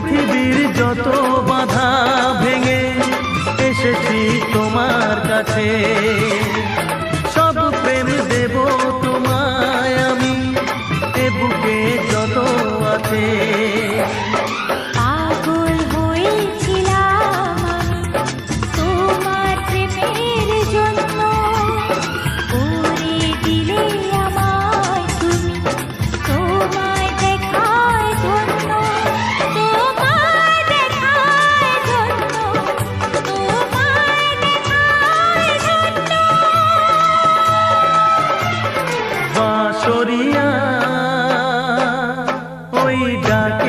পৃথিবীর যত বাধা ভেঙে এসেছি তোমার কাছে, সব প্রেম দেব তোমায় আমি, এ বুকে যত আছে। পাগল হয়েছিলাম আমি তোমার প্রেমের জন্য, করে দিলে আমায় তুমি তোমায় দেখায় ধন্য, তোমায় দেখায় ধন্য, তোমায় দেখায় ধন্য। বাঁশরিয়া ওই ডাকে